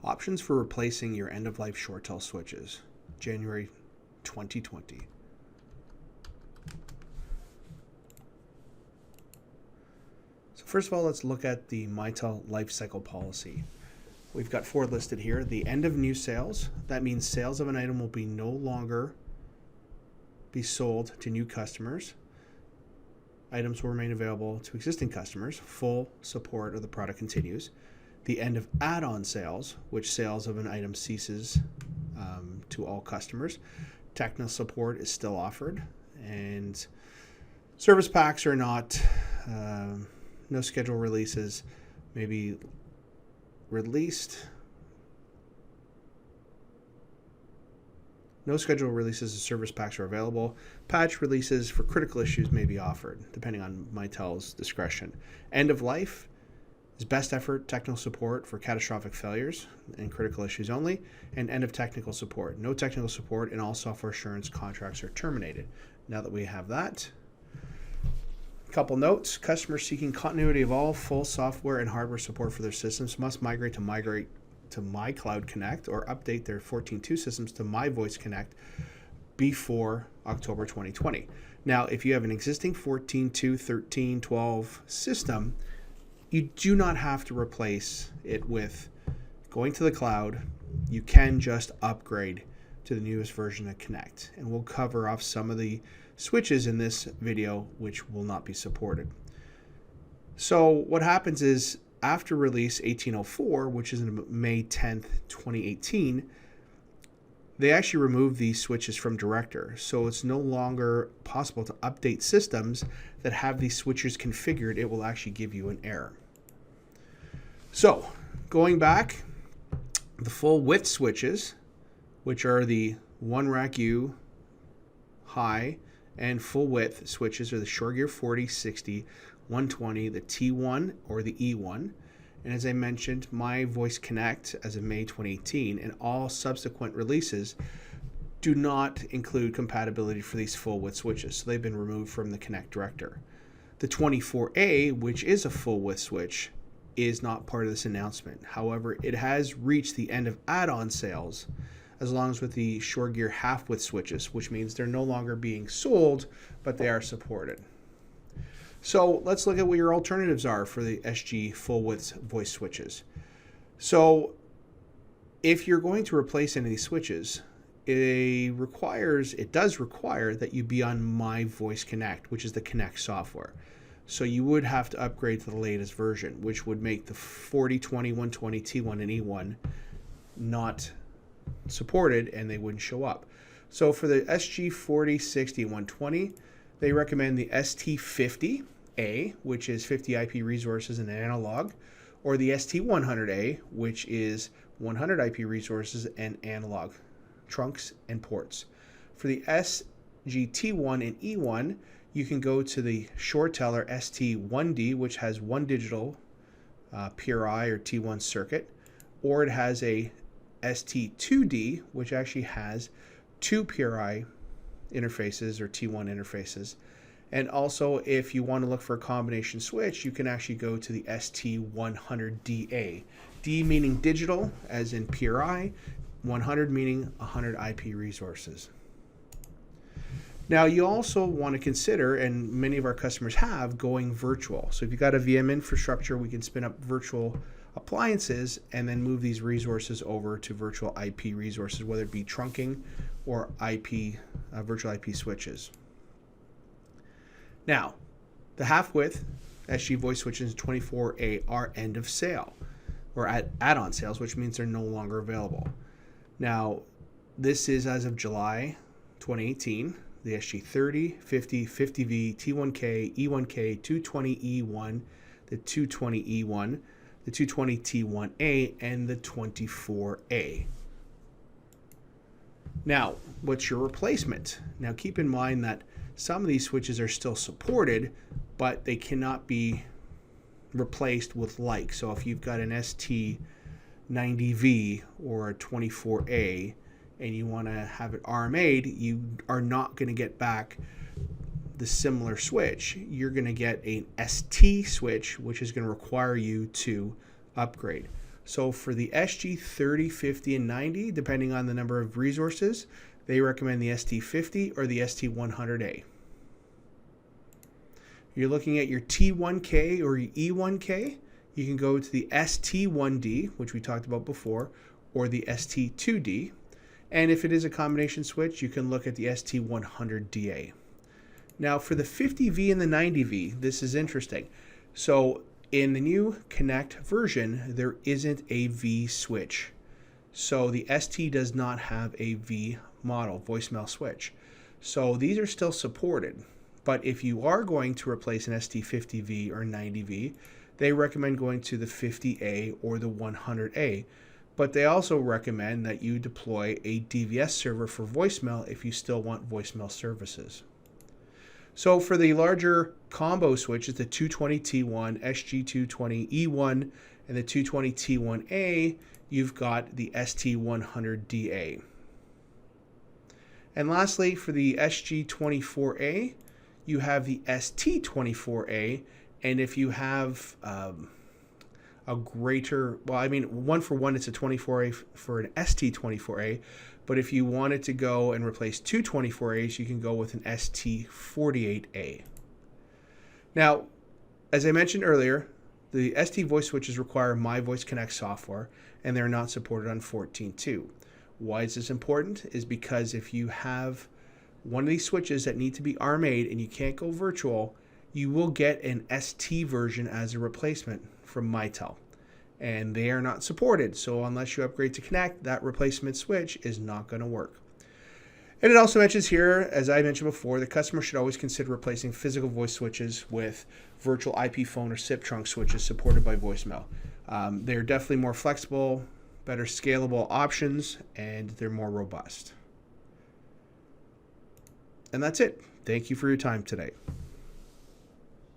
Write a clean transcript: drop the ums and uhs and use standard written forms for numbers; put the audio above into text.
Options for replacing your end-of-life Shoretel switches, January 2020. So first of all, let's look at the Mitel Lifecycle policy. We've got 4 listed here. The end of new sales, that means sales of an item will be no longer be sold to new customers. Items will remain available to existing customers. Full support of the product continues. The end of add-on sales, which sales of an item ceases to all customers. Technical support is still offered, and service packs are not, no schedule releases may be released. No scheduled releases of service packs are available. Patch releases for critical issues may be offered, depending on Mitel's discretion. End of life is best effort technical support for catastrophic failures and critical issues only, and end of technical support. No technical support and all software assurance contracts are terminated. Now that we have that, a couple notes. Customers seeking continuity of all full software and hardware support for their systems must migrate to MiCloud Connect or update their 14.2 systems to MiVoice Connect before October 2020. Now, if you have an existing 14.2, 13, 12 system, you do not have to replace it with going to the cloud. You can just upgrade to the newest version of Connect, and we'll cover off some of the switches in this video which will not be supported. So what happens is, after release 1804, which is in May 10th, 2018, they actually removed these switches from Director. So it's no longer possible to update systems that have these switches configured. It will actually give you an error. So going back, the full width switches, which are the 1 rack U high and full width switches, are the Shoregear 40, 60, 120, the T1 or the E1, and as I mentioned, MiVoice Connect as of May 2018, and all subsequent releases do not include compatibility for these full width switches, so they've been removed from the Connect Director. The 24A, which is a full width switch, is not part of this announcement. However, it has reached the end of add-on sales, as long as with the Shoregear half width switches, which means they're no longer being sold, but they are supported. So let's look at what your alternatives are for the SG full width voice switches. So if you're going to replace any of these switches, it does require that you be on MiVoice Connect, which is the Connect software. So you would have to upgrade to the latest version, which would make the 40, 20, 120, T1, and E1 not supported, and they wouldn't show up. So for the SG 40, 60, 120, they recommend the ST50A, which is 50 IP resources and analog, or the ST100A, which is 100 IP resources and analog, trunks and ports. For the SGT1 and E1, you can go to the Shoretel or ST1D, which has one digital PRI or T1 circuit, or it has a ST2D, which actually has 2 PRI interfaces or T1 interfaces. And also, if you want to look for a combination switch, you can actually go to the ST100DA. D meaning digital, as in PRI, 100 meaning 100 IP resources. Now, you also want to consider, and many of our customers have, going virtual. So if you've got a VM infrastructure, we can spin up virtual appliances and then move these resources over to virtual IP resources, whether it be trunking or virtual IP switches. Now, the half-width SG voice switches 24A are end of sale, or add-on sales, which means they're no longer available. Now, this is as of July 2018. The SG30, 50, 50V, T1K, E1K, 220E1, the 220E1, the 220T1A, and the 24A. Now, what's your replacement? Now, keep in mind that some of these switches are still supported, but they cannot be replaced with like. So if you've got an ST90V or a 24A, and you want to have it RMA'd, you are not going to get back the similar switch. You're going to get an ST switch, which is going to require you to upgrade. So for the SG30, 50, and 90, depending on the number of resources, they recommend the ST50 or the ST100A. You're looking at your T1K or your E1K, you can go to the ST1D, which we talked about before, or the ST2D. And if it is a combination switch, you can look at the ST100DA. Now for the 50V and the 90V, this is interesting. So in the new Connect version, there isn't a V switch. So the ST does not have a V model, voicemail switch. So these are still supported. But if you are going to replace an ST50V or 90V, they recommend going to the 50A or the 100A. But they also recommend that you deploy a DVS server for voicemail if you still want voicemail services. So for the larger combo switches, the 220T1, SG220E1, and the 220T1A, you've got the ST100DA. And lastly, for the SG24A, you have the ST24A, and if you have a greater, well, I mean, one for one, it's a 24A for an ST24A, but if you wanted to go and replace two 24As, you can go with an ST48A. Now, as I mentioned earlier, the ST voice switches require MiVoice Connect software, and they're not supported on 14.2. Why is this important? Is because if you have one of these switches that need to be RMA'd and you can't go virtual, you will get an ST version as a replacement from Mitel. And they are not supported, so unless you upgrade to Connect, that replacement switch is not going to work. And it also mentions here, as I mentioned before, the customer should always consider replacing physical voice switches with virtual IP phone or SIP trunk switches supported by voicemail. They're definitely more flexible, better scalable options, and they're more robust. And that's it. Thank you for your time today.